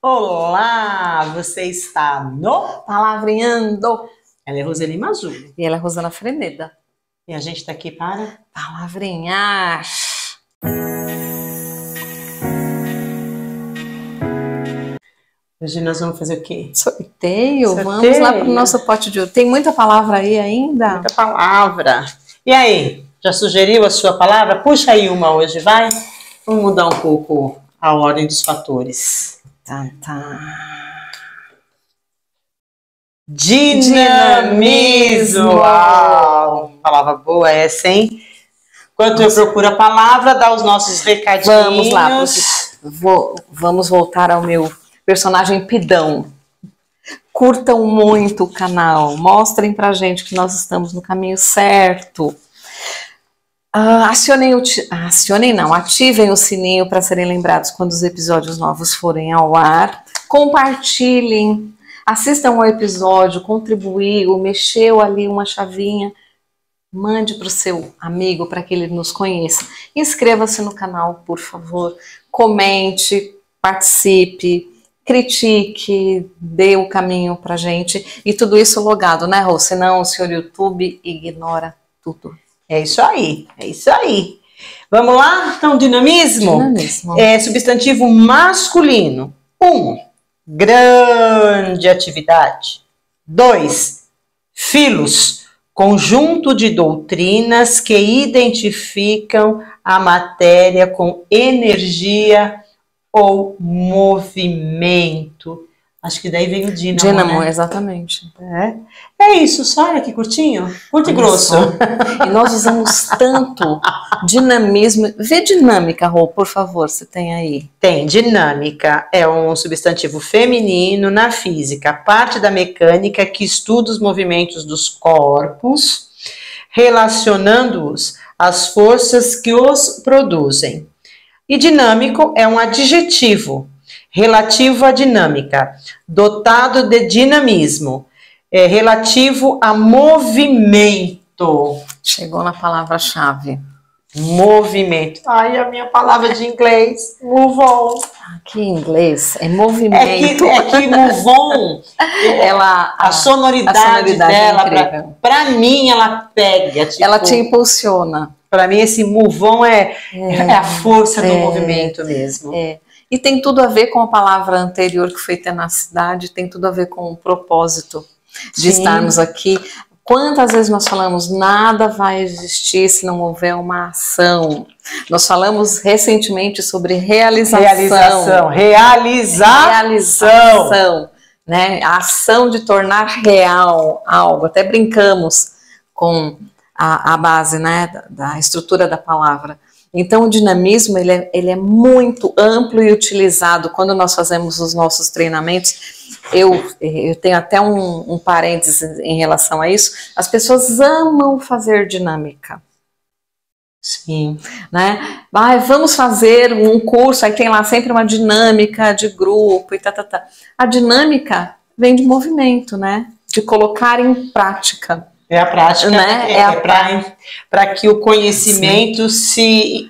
Olá, você está no Palavreando. Ela é Roseli Mazul. E ela é Rosana Freneda. E a gente está aqui para palavrinhar. Hoje nós vamos fazer o quê? Sorteio. Vamos lá para o nosso pote de ouro. Tem muita palavra aí ainda? Muita palavra. E aí, já sugeriu a sua palavra? Puxa aí uma hoje, vai? Vamos mudar um pouco a ordem dos fatores. Dinamismo! Uau! Palavra boa essa, hein? Enquanto eu procuro a palavra, dá os nossos recadinhos. Vamos lá, vamos voltar ao meu personagem Pidão. Curtam muito o canal, mostrem pra gente que nós estamos no caminho certo. Ativem o sininho para serem lembrados quando os episódios novos forem ao ar. Compartilhem, assistam ao episódio, contribuiu, mexeu ali uma chavinha. Mande para o seu amigo para que ele nos conheça. Inscreva-se no canal, por favor. Comente, participe, critique, dê o caminho para a gente. E tudo isso logado, né, Rô? Senão o senhor YouTube ignora tudo. É isso aí, é isso aí. Vamos lá? Então, dinamismo? Dinamismo. É substantivo masculino. 1. Grande atividade. 2. Filos. Conjunto de doutrinas que identificam a matéria com energia ou movimento. Acho que daí vem o dínamo, Dínamo, né? Exatamente. É isso, só olha que curtinho. Curto e grosso. E nós usamos tanto dinamismo. Vê dinâmica, Rô, por favor, você tem aí. Tem, dinâmica é um substantivo feminino na física, parte da mecânica que estuda os movimentos dos corpos, relacionando-os às forças que os produzem. E dinâmico é um adjetivo relativo à dinâmica, dotado de dinamismo, relativo a movimento. Chegou na palavra-chave. Movimento. Ai, a minha palavra de inglês, move on. Que em inglês é movimento. É que move on, a sonoridade dela, pra mim, ela pega. Tipo, ela te impulsiona. Pra mim, esse move on é a força do movimento mesmo. E tem tudo a ver com a palavra anterior, que foi tenacidade, tem tudo a ver com o propósito de estarmos aqui. Quantas vezes nós falamos, nada vai existir se não houver uma ação. Nós falamos recentemente sobre realização. Realização. Né? A ação de tornar real algo. Até brincamos com a base, né, da estrutura da palavra. Então, o dinamismo ele é muito amplo e utilizado quando nós fazemos os nossos treinamentos. Eu tenho até um parênteses em relação a isso. As pessoas amam fazer dinâmica. Sim. Né? Vamos fazer um curso, aí tem lá sempre uma dinâmica de grupo e tá. A dinâmica vem de movimento, né? De colocar em prática. É a prática, né? Para que o conhecimento se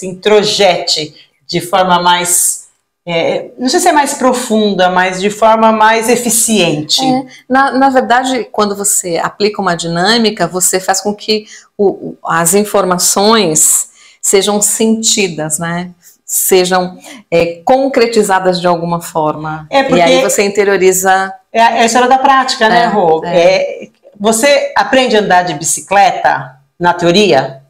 introjete de forma mais, não sei se é mais profunda, mas de forma mais eficiente. Na verdade, quando você aplica uma dinâmica, você faz com que as informações sejam sentidas, né? Sejam concretizadas de alguma forma. E aí você interioriza... É a história da prática, né, Rô? Você aprende a andar de bicicleta na teoria?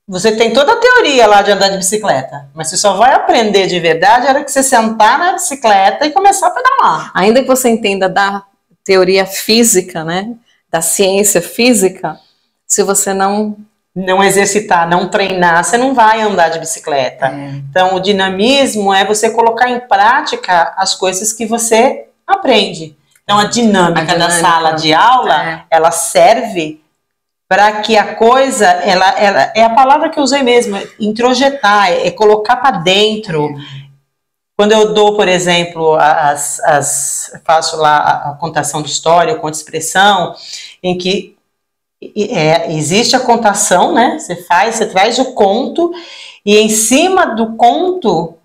Você tem toda a teoria lá de andar de bicicleta, mas você só vai aprender de verdade na hora que você sentar na bicicleta e começar a pedalar. Ainda que você entenda da teoria física, né, da ciência física, se você não exercitar, não treinar, você não vai andar de bicicleta. Então, o dinamismo é você colocar em prática as coisas que você aprende. Então, a dinâmica da sala de aula, ela serve para que a coisa, ela é a palavra que eu usei mesmo, introjetar, é colocar para dentro. Quando eu dou, por exemplo, faço lá a contação de história, eu conto expressão, em que existe a contação, né? Você traz o conto, e em cima do conto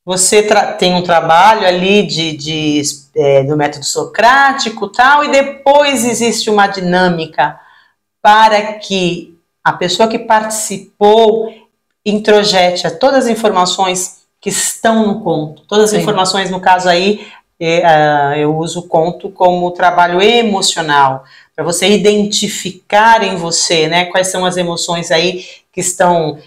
você tem um trabalho ali do método socrático tal, e depois existe uma dinâmica para que a pessoa que participou introjete todas as informações que estão no conto. Todas as informações, no caso aí, eu uso o conto como trabalho emocional, para você identificar em você, né, quais são as emoções aí que estão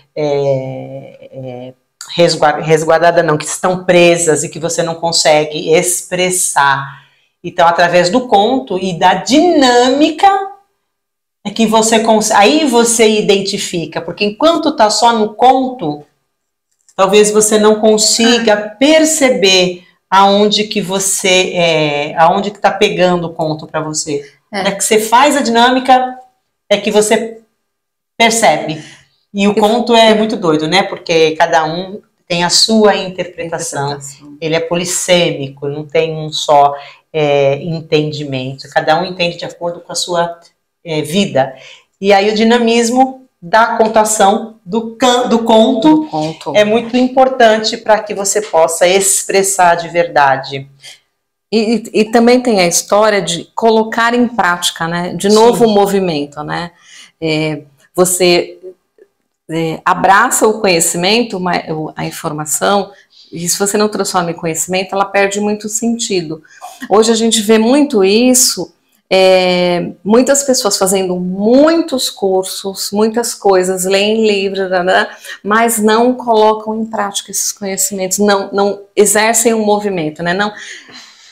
resguardadas, não, que estão presas e que você não consegue expressar. Então, através do conto e da dinâmica, é que você aí você identifica, porque enquanto está só no conto, talvez você não consiga perceber aonde que aonde que está pegando o conto para você. É que você faz a dinâmica, é que você percebe. E o conto é muito doido, né? Porque cada um tem a sua interpretação. Ele é polissêmico, não tem um só entendimento. Cada um entende de acordo com a sua vida. E aí o dinamismo da contação do conto é muito importante para que você possa expressar de verdade. E também tem a história de colocar em prática, né? De novo, o movimento, né? Você abraça o conhecimento, a informação, e se você não transforma em conhecimento, ela perde muito sentido. Hoje a gente vê muito isso, muitas pessoas fazendo muitos cursos, muitas coisas, leem livros, mas não colocam em prática esses conhecimentos, não exercem um movimento, né?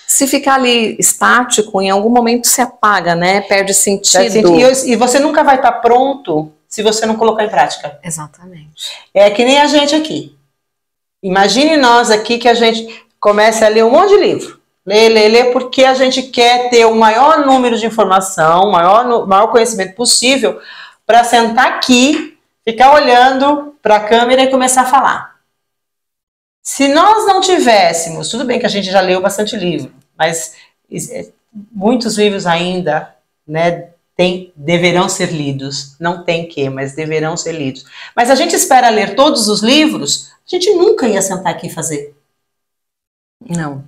Se ficar ali estático, em algum momento se apaga, né? Perde sentido. E você nunca vai estar pronto se você não colocar em prática. Exatamente. É que nem a gente aqui. Imagine nós aqui que a gente começa a ler um monte de livro. Lê, porque a gente quer ter o maior número de informação, o maior conhecimento possível, para sentar aqui, ficar olhando para a câmera e começar a falar. Se nós não tivéssemos, tudo bem que a gente já leu bastante livro, mas muitos livros ainda, né, deverão ser lidos. Não tem que, mas deverão ser lidos. Mas a gente espera ler todos os livros, a gente nunca ia sentar aqui e fazer. Não.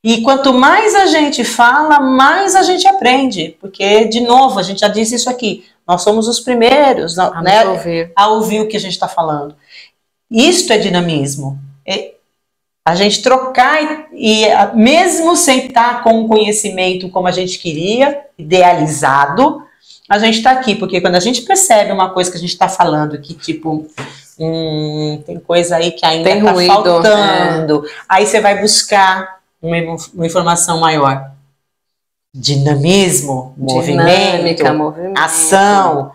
E quanto mais a gente fala, mais a gente aprende. Porque, de novo, a gente já disse isso aqui, nós somos os primeiros, né, a ouvir o que a gente está falando. Isto é dinamismo. A gente trocar e mesmo sem estar com o conhecimento como a gente queria, idealizado, a gente está aqui, porque quando a gente percebe uma coisa que a gente está falando, que tipo, tem coisa aí que ainda está faltando, aí você vai buscar uma informação maior. Dinamismo, movimento, ação.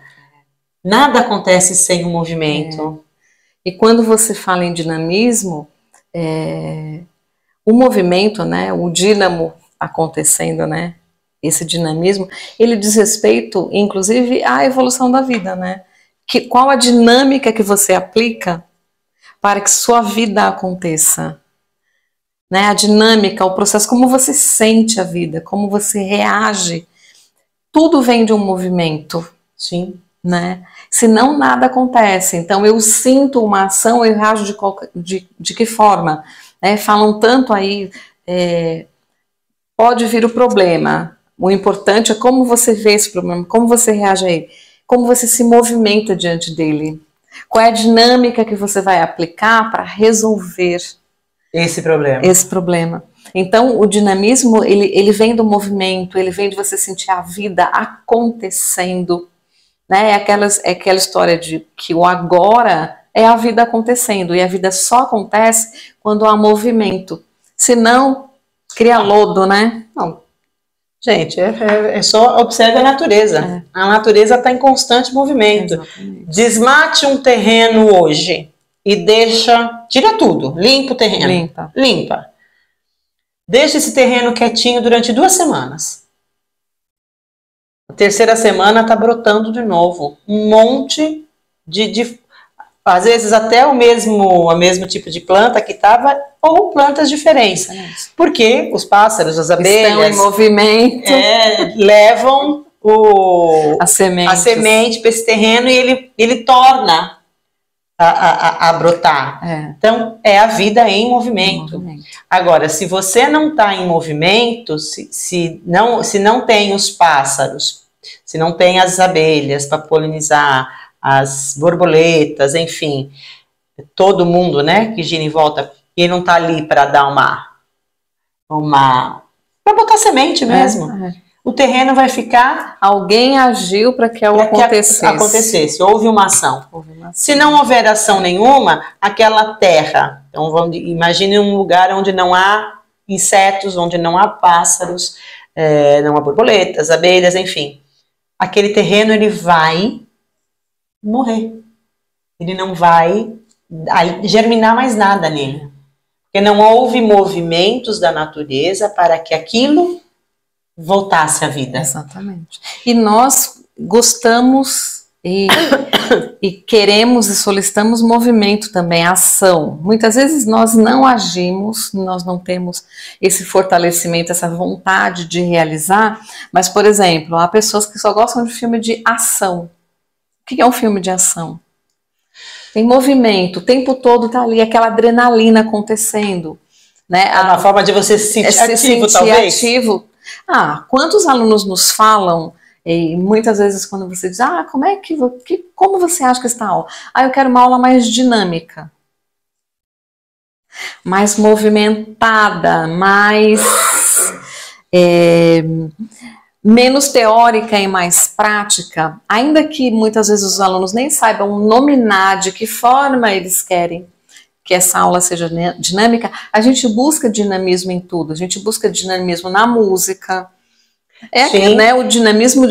Nada acontece sem o movimento. E quando você fala em dinamismo, o movimento, né, o dínamo acontecendo, né, esse dinamismo, ele diz respeito, inclusive, à evolução da vida, né? Qual a dinâmica que você aplica para que sua vida aconteça? Né? A dinâmica, o processo, como você sente a vida, como você reage, tudo vem de um movimento. Sim. Né? Senão nada acontece. Então eu sinto uma ação, eu reajo de que forma? Falam tanto aí, pode vir o problema. O importante é como você vê esse problema, como você reage a ele, como você se movimenta diante dele. Qual é a dinâmica que você vai aplicar para resolver esse problema. Então o dinamismo, ele vem do movimento, ele vem de você sentir a vida acontecendo. Né? É aquela história de que o agora é a vida acontecendo, e a vida só acontece quando há movimento. Senão, cria lodo, né? Não. Gente, só observe a natureza. A natureza está em constante movimento. Exatamente. Desmate um terreno hoje e tira tudo, limpa o terreno. Limpa. Deixa esse terreno quietinho durante 2 semanas. A 3ª semana está brotando de novo. Um monte às vezes até o mesmo tipo de planta que estava, ou plantas diferentes. Porque os pássaros, as abelhas... Estão em movimento. Levam a semente para esse terreno e ele torna a brotar. Então, é a vida em movimento. Agora, se você não está em movimento, se não tem os pássaros, se não tem as abelhas para polinizar, as borboletas, enfim, todo mundo, né, que gira em volta, e não está ali para dar para botar semente mesmo. O terreno vai ficar... Alguém agiu para que algo acontecesse. Houve uma ação. Se não houver ação nenhuma, aquela terra... Então, imagine um lugar onde não há insetos, onde não há pássaros, não há borboletas, abelhas, enfim. Aquele terreno, ele vai morrer. Ele não vai germinar mais nada nele. Porque não houve movimentos da natureza para que aquilo voltasse à vida. Exatamente. E nós gostamos e queremos e solicitamos movimento também, ação. Muitas vezes nós não agimos, nós não temos esse fortalecimento, essa vontade de realizar, mas, por exemplo, há pessoas que só gostam de filme de ação. O que é um filme de ação? Tem movimento, o tempo todo tá ali, aquela adrenalina acontecendo. Né? É uma forma de você se sentir ativo. Quantos alunos nos falam, e muitas vezes quando você diz, como você acha que está a aula? Eu quero uma aula mais dinâmica, mais movimentada, mais menos teórica e mais prática, ainda que muitas vezes os alunos nem saibam nominar de que forma eles querem que essa aula seja dinâmica, a gente busca dinamismo em tudo, a gente busca dinamismo na música, né, o dinamismo,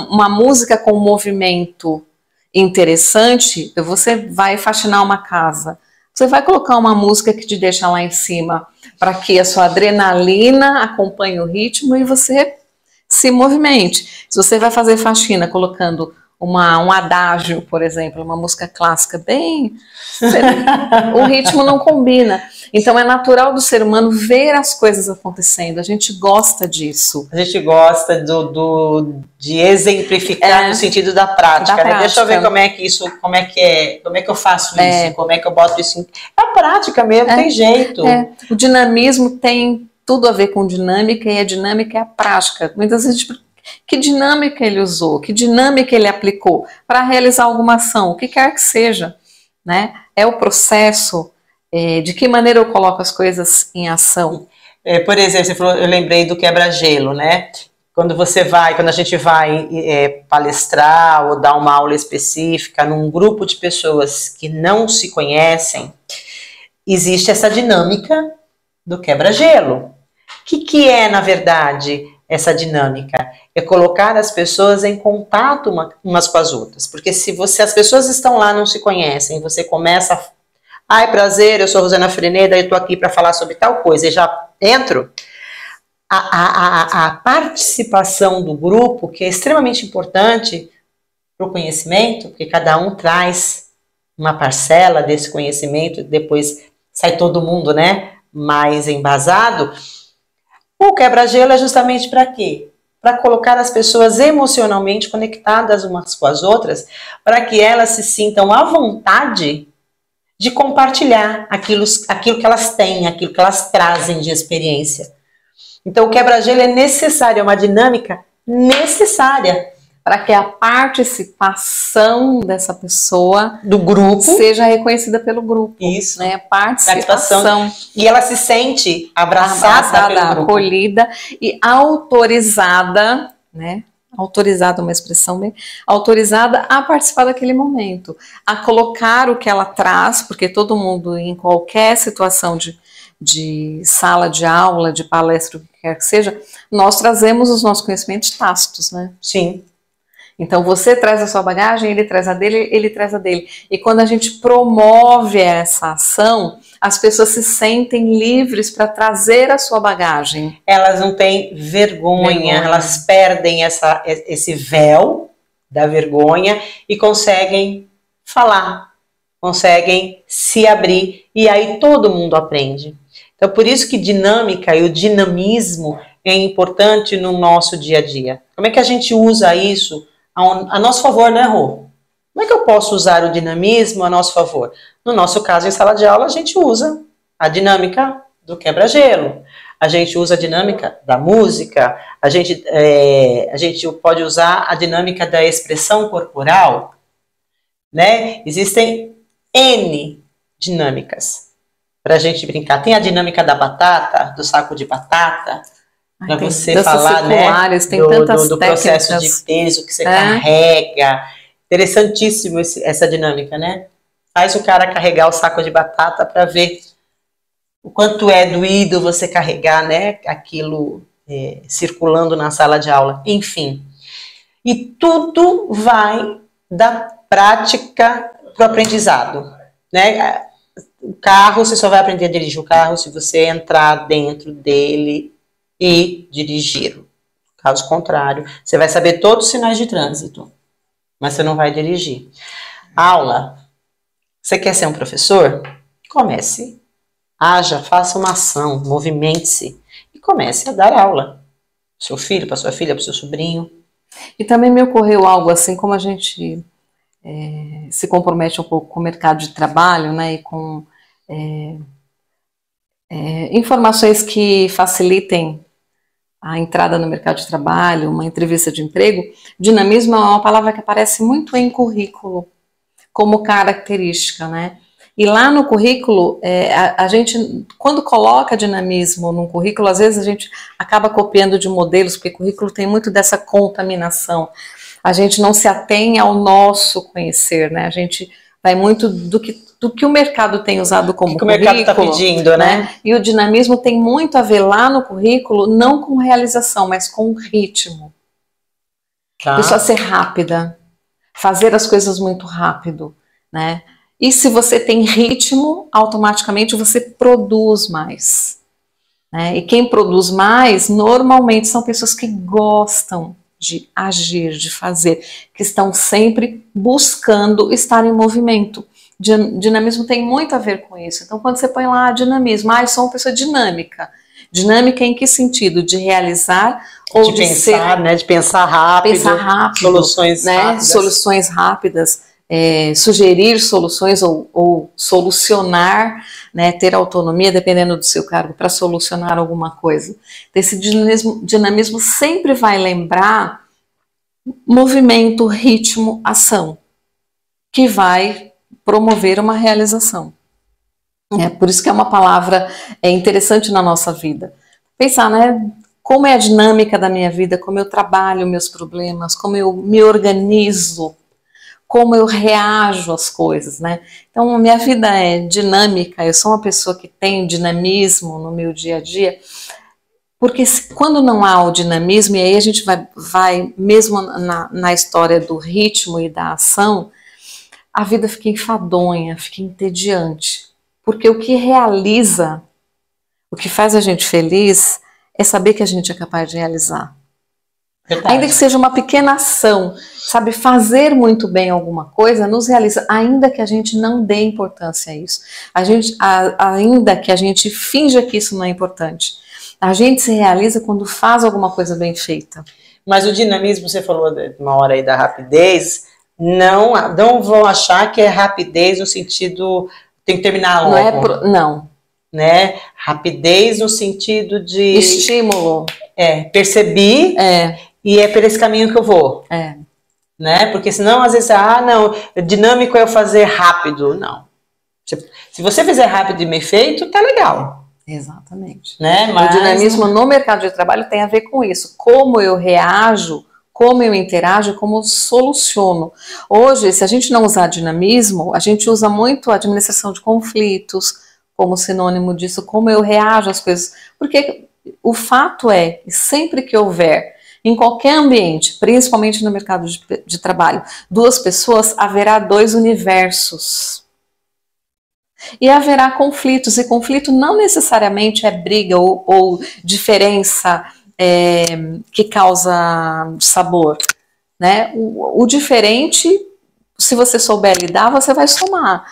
uma música com movimento interessante, você vai faxinar uma casa, você vai colocar uma música que te deixa lá em cima, para que a sua adrenalina acompanhe o ritmo e você se movimente. Se você vai fazer faxina colocando um adágio, por exemplo, uma música clássica o ritmo não combina. Então é natural do ser humano ver as coisas acontecendo. A gente gosta disso. A gente gosta de exemplificar no sentido da prática. Né? Deixa eu ver como é que eu faço isso, como é que eu boto isso. É a prática mesmo, tem jeito. O dinamismo tem tudo a ver com dinâmica, e a dinâmica é a prática. Muitas vezes, que dinâmica ele usou, que dinâmica ele aplicou para realizar alguma ação, o que quer que seja, né? É o processo, de que maneira eu coloco as coisas em ação. Por exemplo, você falou, eu lembrei do quebra-gelo, né? Quando a gente vai palestrar ou dar uma aula específica num grupo de pessoas que não se conhecem, existe essa dinâmica do quebra-gelo. O que é, na verdade, essa dinâmica? É colocar as pessoas em contato umas com as outras. Porque se as pessoas estão lá, não se conhecem, você começa prazer, eu sou Rosana Freneda, eu estou aqui para falar sobre tal coisa, e já entro. A participação do grupo, que é extremamente importante para o conhecimento, porque cada um traz uma parcela desse conhecimento, depois sai todo mundo, né, mais embasado. O quebra-gelo é justamente para quê? Para colocar as pessoas emocionalmente conectadas umas com as outras, para que elas se sintam à vontade de compartilhar aquilo que elas têm, aquilo que elas trazem de experiência. Então o quebra-gelo é necessário, é uma dinâmica necessária para que a participação dessa pessoa do grupo seja reconhecida pelo grupo. Isso, né? Participação. E ela se sente abraçada pelo grupo, acolhida e autorizada, né? Autorizada, uma expressão bem autorizada a participar daquele momento, a colocar o que ela traz, porque todo mundo, em qualquer situação de sala de aula, de palestra, o que quer que seja, nós trazemos os nossos conhecimentos tácitos, né? Sim. Então você traz a sua bagagem, ele traz a dele, ele traz a dele. E quando a gente promove essa ação, as pessoas se sentem livres para trazer a sua bagagem. Elas não têm vergonha. Elas perdem esse véu da vergonha e conseguem falar, conseguem se abrir, e aí todo mundo aprende. Então por isso que dinâmica e o dinamismo é importante no nosso dia a dia. Como é que a gente usa isso a nosso favor, né, Rô? Como é que eu posso usar o dinamismo a nosso favor? No nosso caso, em sala de aula, a gente usa a dinâmica do quebra-gelo, a gente usa a dinâmica da música, a gente pode usar a dinâmica da expressão corporal, né? Existem N dinâmicas para a gente brincar. Tem a dinâmica da batata, do saco de batata, para você falar, né, tem tantas do processo de peso que você carrega. Interessantíssimo essa dinâmica, né? Faz o cara carregar o saco de batata para ver o quanto é doído você carregar, né, aquilo circulando na sala de aula. Enfim, e tudo vai da prática para o aprendizado, né? O carro, você só vai aprender a dirigir o carro se você entrar dentro dele e dirigi-lo. Caso contrário, você vai saber todos os sinais de trânsito, mas você não vai dirigir. Aula. Você quer ser um professor? Comece. Haja, faça uma ação, movimente-se e comece a dar aula. Para seu filho, para sua filha, para o seu sobrinho. E também me ocorreu algo assim, como a gente se compromete um pouco com o mercado de trabalho, né, e com informações que facilitem a entrada no mercado de trabalho, uma entrevista de emprego. Dinamismo é uma palavra que aparece muito em currículo, como característica, né? E lá no currículo, a gente, quando coloca dinamismo no currículo, às vezes a gente acaba copiando de modelos, porque currículo tem muito dessa contaminação. A gente não se atém ao nosso conhecer, né? A gente vai muito do que o mercado tem usado como currículo. O mercado está pedindo, né? E o dinamismo tem muito a ver lá no currículo, não com realização, mas com ritmo. Tá. Pessoa ser rápida, fazer as coisas muito rápido, né? E se você tem ritmo, automaticamente você produz mais, né? E quem produz mais, normalmente são pessoas que gostam de agir, de fazer, que estão sempre buscando estar em movimento. Dinamismo tem muito a ver com isso. Então, quando você põe lá dinamismo, eu sou uma pessoa dinâmica. Dinâmica em que sentido? De realizar ou de pensar, né? De pensar rápido, soluções rápidas. Soluções rápidas, sugerir soluções ou solucionar, né? Ter autonomia, dependendo do seu cargo, para solucionar alguma coisa. Esse dinamismo sempre vai lembrar movimento, ritmo, ação, que vai promover uma realização. Por isso que é uma palavra interessante na nossa vida. Pensar, né? Como é a dinâmica da minha vida, como eu trabalho meus problemas, como eu me organizo, como eu reajo às coisas, né? Então, minha vida é dinâmica, eu sou uma pessoa que tem dinamismo no meu dia a dia, porque quando não há o dinamismo, e aí a gente vai mesmo na história do ritmo e da ação, a vida fica enfadonha, fica entediante. Porque o que realiza, o que faz a gente feliz, é saber que a gente é capaz de realizar. Verdade. Ainda que seja uma pequena ação, sabe, fazer muito bem alguma coisa nos realiza, ainda que a gente não dê importância a isso. Ainda que a gente finja que isso não é importante. A gente se realiza quando faz alguma coisa bem feita. Mas o dinamismo, você falou uma hora aí da rapidez, não vão achar que é rapidez no sentido, tem que terminar logo. Não. Né? Rapidez no sentido de... estímulo. Percebi e é por esse caminho que eu vou. Né? Porque senão, às vezes, dinâmico é eu fazer rápido. Não. Se você fizer rápido e bem feito, tá legal. Exatamente. Né? Mas... o dinamismo no mercado de trabalho tem a ver com isso. Como eu reajo, como eu interajo, como eu soluciono. Hoje, se a gente não usar dinamismo, a gente usa muito a administração de conflitos como sinônimo disso, como eu reajo às coisas. Porque o fato é, sempre que houver, em qualquer ambiente, principalmente no mercado de trabalho, duas pessoas, haverá dois universos. E haverá conflitos, e conflito não necessariamente é briga ou diferença que causa sabor, né? O diferente, se você souber lidar, você vai somar.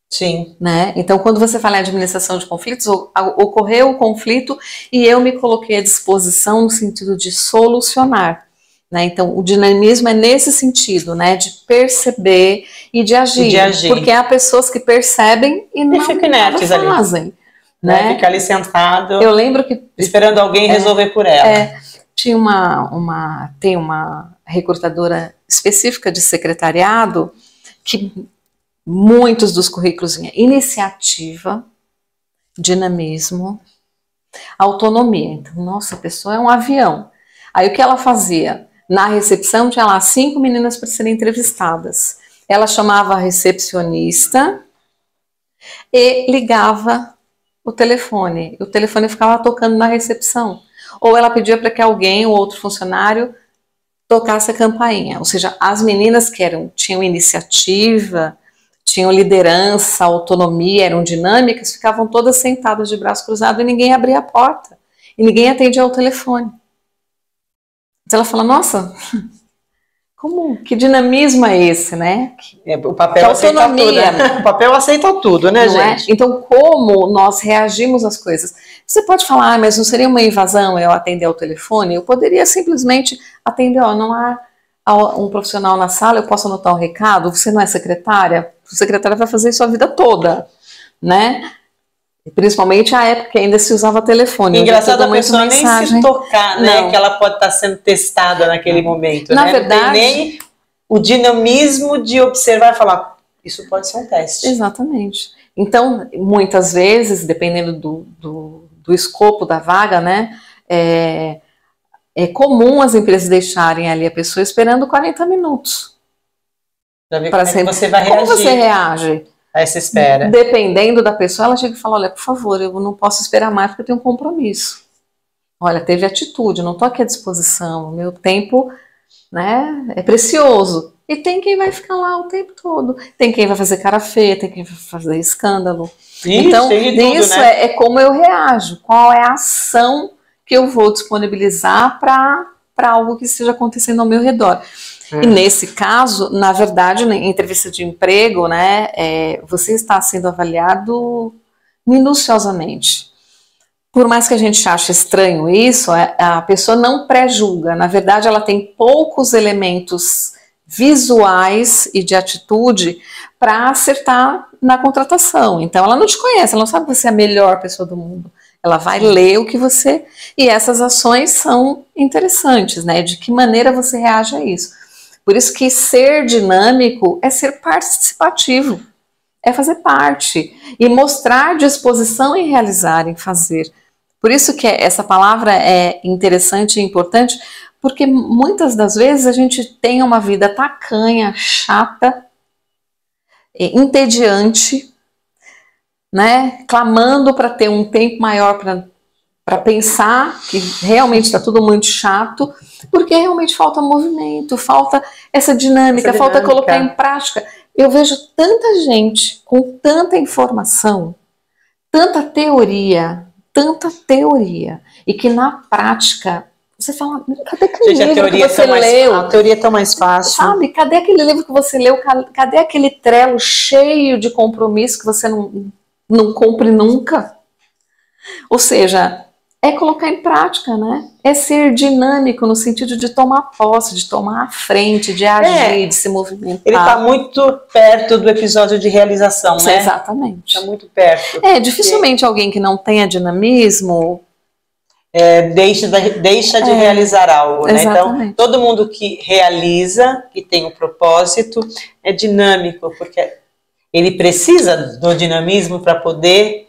Sim. Né? Então, quando você fala em administração de conflitos, ocorreu o conflito e eu me coloquei à disposição no sentido de solucionar. né? Então, o dinamismo é nesse sentido, né? De perceber e de agir. Porque há pessoas que percebem e não fazem. Né? Fica ali sentado. Eu lembro que esperando alguém resolver por ela. Tem uma recrutadora específica de secretariado que muitos dos currículos vinham iniciativa, dinamismo, autonomia. Então, nossa, a pessoa é um avião. Aí o que ela fazia? Na recepção tinha lá 5 meninas para serem entrevistadas. Ela chamava a recepcionista e ligava o telefone. O telefone ficava tocando na recepção. Ou ela pedia para que alguém, ou outro funcionário, tocasse a campainha. Ou seja, as meninas que tinham iniciativa, tinham liderança, autonomia, eram dinâmicas, ficavam todas sentadas de braço cruzado e ninguém abria a porta. E ninguém atendia ao telefone. Então ela fala, nossa, que dinamismo é esse, né? O papel aceita tudo, né? O papel aceita tudo, né, gente? Então, como nós reagimos às coisas? Você pode falar, mas não seria uma invasão eu atender ao telefone? Eu poderia simplesmente atender, não há um profissional na sala, eu posso anotar um recado? Você não é secretária? A secretária vai fazer isso a vida toda, né? Principalmente a época que ainda se usava telefone. Engraçado a pessoa nem se tocar, né? Que ela pode estar sendo testada naquele momento. Na né? verdade, não tem nem o dinamismo de observar e falar, isso pode ser um teste. Exatamente. Então, muitas vezes, dependendo do escopo da vaga, né? É comum as empresas deixarem ali a pessoa esperando 40 minutos. Já ver como você vai reagir. Como você reage? Essa espera. Dependendo da pessoa, ela chega e fala, olha, por favor, eu não posso esperar mais porque eu tenho um compromisso. Olha, teve atitude, não estou aqui à disposição, o meu tempo, né, é precioso. E tem quem vai ficar lá o tempo todo. Tem quem vai fazer cara feia, tem quem vai fazer escândalo. Então, isso né? é como eu reajo, qual é a ação que eu vou disponibilizar para algo que esteja acontecendo ao meu redor. E nesse caso, na verdade, em entrevista de emprego, né, você está sendo avaliado minuciosamente. Por mais que a gente ache estranho isso, a pessoa não pré-julga. Na verdade, ela tem poucos elementos visuais e de atitude para acertar na contratação. Então, ela não te conhece, ela não sabe que você é a melhor pessoa do mundo. Ela vai ler o que você... E essas ações são interessantes, né? De que maneira você reage a isso. Por isso que ser dinâmico é ser participativo, é fazer parte e mostrar disposição em realizar, em fazer. Por isso que essa palavra é interessante e importante, porque muitas das vezes a gente tem uma vida tacanha, chata, entediante, né? Clamando para ter um tempo maior para pensar que realmente está tudo muito chato, porque realmente falta movimento, falta essa dinâmica, falta colocar em prática. Eu vejo tanta gente com tanta informação, tanta teoria, e que na prática você fala, cadê aquele livro que você leu? A teoria é tão mais fácil. Sabe, cadê aquele livro que você leu? Cadê aquele Trello cheio de compromisso que você não cumpre nunca? Ou seja, é colocar em prática, né? É ser dinâmico no sentido de tomar posse, de tomar a frente, de agir, de se movimentar. Ele está muito perto do episódio de realização, né? Exatamente. Está muito perto. Dificilmente alguém que não tenha dinamismo... deixa de realizar algo, né? Exatamente. Então, todo mundo que realiza, que tem um propósito, é dinâmico, porque ele precisa do dinamismo para poder...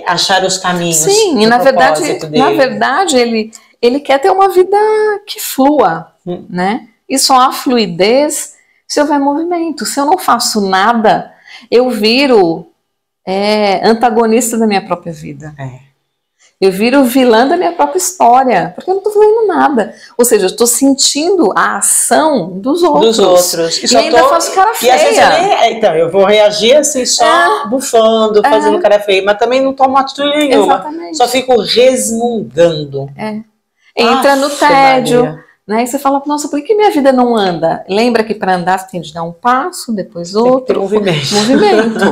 achar os caminhos. Sim, e na verdade ele quer ter uma vida que flua, né? E só há fluidez se houver movimento. Se eu não faço nada, eu viro antagonista da minha própria vida. Eu viro vilã da minha própria história, porque eu não estou fazendo nada. Ou seja, eu estou sentindo a ação dos outros. E ainda faço cara feia. Então, eu vou reagir assim, só bufando, fazendo cara feia, mas também não tomo atitude nenhuma. Exatamente. Só fico resmungando. Entra no tédio. Né? E você fala, nossa, por que minha vida não anda? Lembra que para andar você tem de dar um passo, depois outro. Movimento.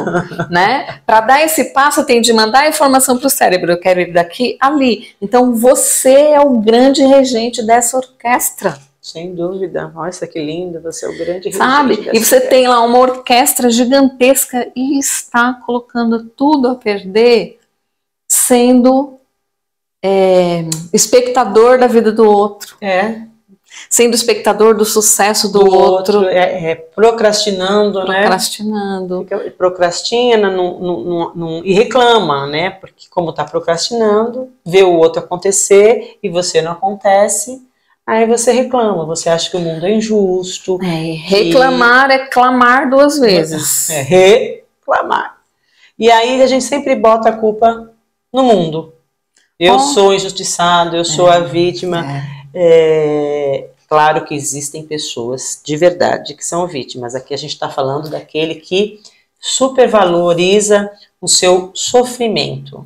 Né? Para dar esse passo, tem de mandar a informação para o cérebro. Eu quero ir daqui, ali. Então você é o grande regente dessa orquestra. Sem dúvida. Olha que lindo, você é o grande sabe? E você tem lá uma orquestra gigantesca e está colocando tudo a perder, sendo espectador da vida do outro. Sendo espectador do sucesso do outro. Procrastinando, né? Procrastina e reclama, né? Porque como está procrastinando, vê o outro acontecer e você não acontece, aí você reclama, você acha que o mundo é injusto. Reclamar é clamar 2 vezes. Reclamar. E aí a gente sempre bota a culpa no mundo. Eu sou injustiçado, eu sou a vítima. Claro que existem pessoas de verdade que são vítimas. Aqui a gente está falando daquele que supervaloriza o seu sofrimento.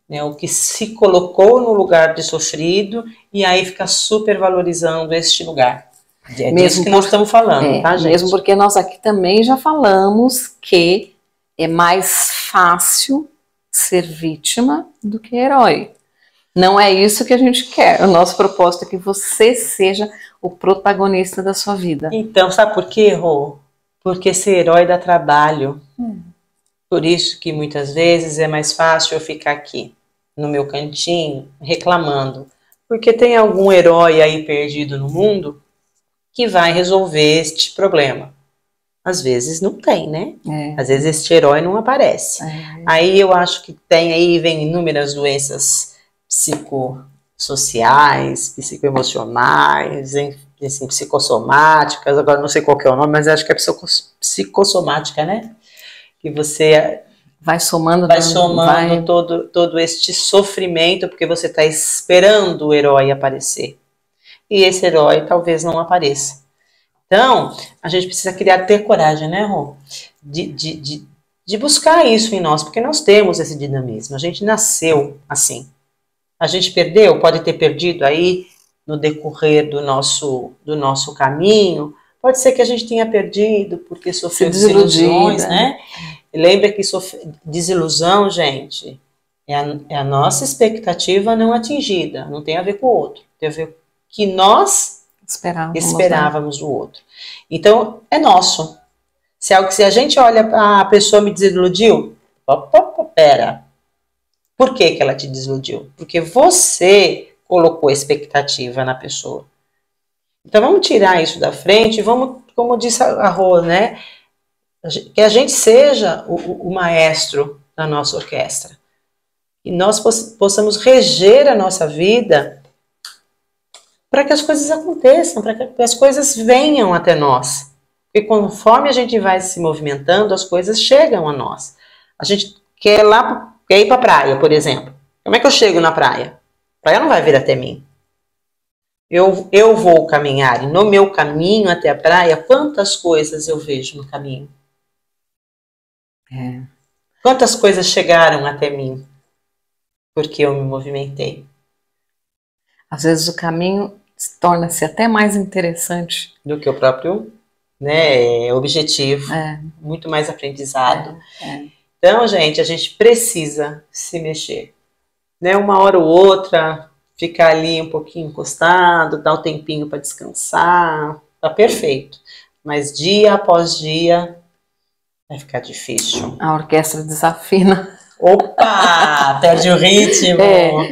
Né, o que se colocou no lugar de sofrido e aí fica supervalorizando este lugar. Disso que nós estamos falando, tá, gente? Mesmo porque nós aqui também já falamos que é mais fácil ser vítima do que herói. Não é isso que a gente quer. O nosso propósito é que você seja o protagonista da sua vida. Então, sabe por quê, Rô? Porque ser herói dá trabalho. Por isso que muitas vezes é mais fácil eu ficar aqui, no meu cantinho, reclamando. Porque tem algum herói aí perdido no mundo que vai resolver este problema. Às vezes não tem, né? Às vezes este herói não aparece. Aí eu acho que vem inúmeras doenças psicossociais, psicoemocionais, assim, psicossomáticas, agora não sei qual que é o nome, mas acho que é psicossomática, né? Que você vai somando todo este sofrimento, porque você está esperando o herói aparecer. E esse herói talvez não apareça. Então, a gente precisa ter coragem, né, Rô? De buscar isso em nós, porque nós temos esse dinamismo. A gente nasceu assim. A gente pode ter perdido aí no decorrer do nosso caminho. Pode ser que a gente tenha perdido porque sofreu desilusões, né? E lembra que desilusão, gente, é a nossa expectativa não atingida. Não tem a ver com o outro. Tem a ver com o que nós esperávamos do outro. Então, é nosso. Se a gente olha, a pessoa me desiludiu, pera. Por que ela te desiludiu? Porque você colocou expectativa na pessoa. Então vamos tirar isso da frente, vamos, como disse a Rô, né? Que a gente seja o maestro da nossa orquestra. E nós possamos reger a nossa vida para que as coisas aconteçam, para que as coisas venham até nós. Porque conforme a gente vai se movimentando, as coisas chegam a nós. A gente quer ir para a praia, por exemplo. Como é que eu chego na praia? A praia não vai vir até mim. Eu vou caminhar e no meu caminho até a praia, quantas coisas eu vejo no caminho? Quantas coisas chegaram até mim porque eu me movimentei? Às vezes o caminho torna-se até mais interessante do que o próprio, né, objetivo. Muito mais aprendizado. Então, gente, a gente precisa se mexer. Né? Uma hora ou outra, ficar ali um pouquinho encostado, dar um tempinho para descansar, tá perfeito. Mas dia após dia vai ficar difícil. A orquestra desafina. Opa! Perde o ritmo.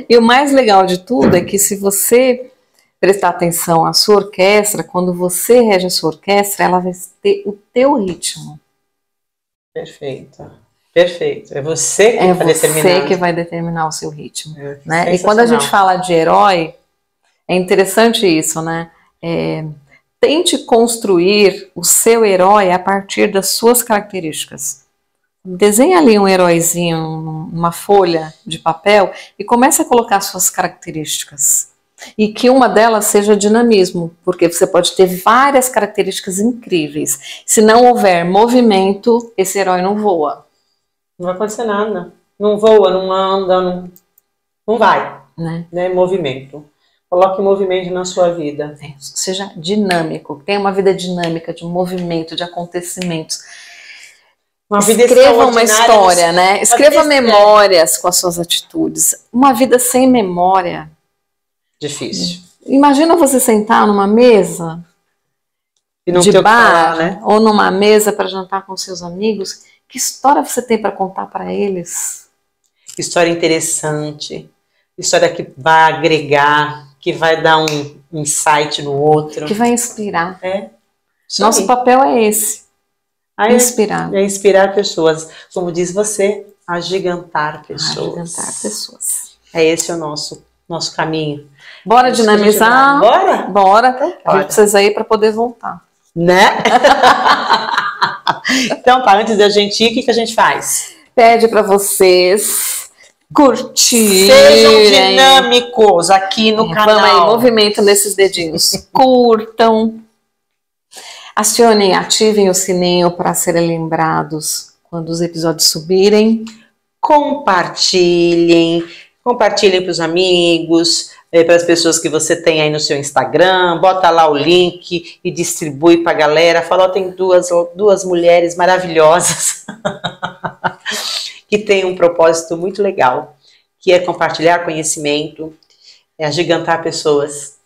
E o mais legal de tudo é que se você prestar atenção à sua orquestra, quando você rege a sua orquestra, ela vai ter o teu ritmo. Perfeito. Perfeito. É você que vai determinar. É você que vai determinar o seu ritmo. Né? E quando a gente fala de herói, é interessante isso, né? Tente construir o seu herói a partir das suas características. Desenha ali um heróizinho numa folha de papel e comece a colocar suas características. E que uma delas seja dinamismo, porque você pode ter várias características incríveis. Se não houver movimento, esse herói não voa. Não vai acontecer nada. Não voa, não anda, não vai. Né? Movimento. Coloque movimento na sua vida. Seja dinâmico. Tenha uma vida dinâmica, de movimento, de acontecimentos. Escreva uma história, né? Escreva memórias com as suas atitudes. Uma vida sem memória. Difícil. Imagina você sentar numa mesa E não de ter o que bar, falar, né? ou numa mesa para jantar com seus amigos. Que história você tem para contar para eles? História interessante, história que vai agregar, que vai dar um insight no outro. Que vai inspirar. Nosso Aí. papel é esse. Aí Inspirar. É inspirar pessoas. Como diz você, agigantar pessoas. Agigantar pessoas. É esse o nosso caminho. Bora dinamizar? Bora? Bora. Então, A gente precisa ir para poder voltar. Né? Então tá, antes da gente ir, o que a gente faz? Pede para vocês curtirem. Sejam dinâmicos aqui no canal. Vamos aí, movimento nesses dedinhos. Curtam. Acionem, ativem o sininho para serem lembrados quando os episódios subirem. Compartilhem para os amigos, para as pessoas que você tem aí no seu Instagram, bota lá o link e distribui para a galera. Fala, ó, tem duas mulheres maravilhosas que têm um propósito muito legal, que é compartilhar conhecimento, é agigantar pessoas.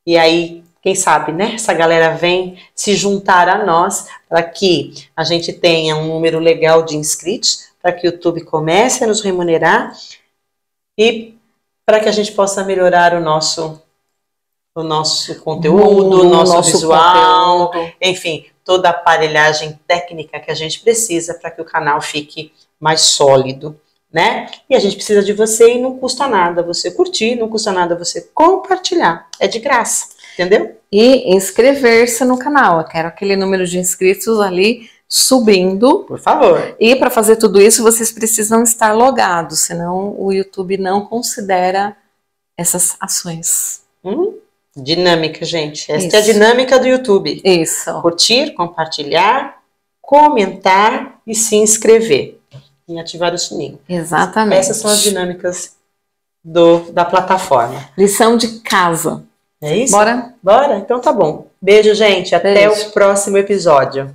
E aí, quem sabe, né? Essa galera vem se juntar a nós para que a gente tenha um número legal de inscritos, para que o YouTube comece a nos remunerar e para que a gente possa melhorar o nosso conteúdo, o nosso visual, conteúdo. Enfim, toda a aparelhagem técnica que a gente precisa para que o canal fique mais sólido, né? E a gente precisa de você e não custa nada você curtir, não custa nada você compartilhar, é de graça, entendeu? E inscrever-se no canal, eu quero aquele número de inscritos ali subindo. Por favor. E para fazer tudo isso, vocês precisam estar logados, senão o YouTube não considera essas ações. Dinâmica, gente. Essa é a dinâmica do YouTube. Isso. Curtir, compartilhar, comentar e se inscrever. E ativar o sininho. Exatamente. Essas são as dinâmicas da plataforma. Lição de casa. É isso? Bora? Bora? Então tá bom. Beijo, gente. Até o próximo episódio.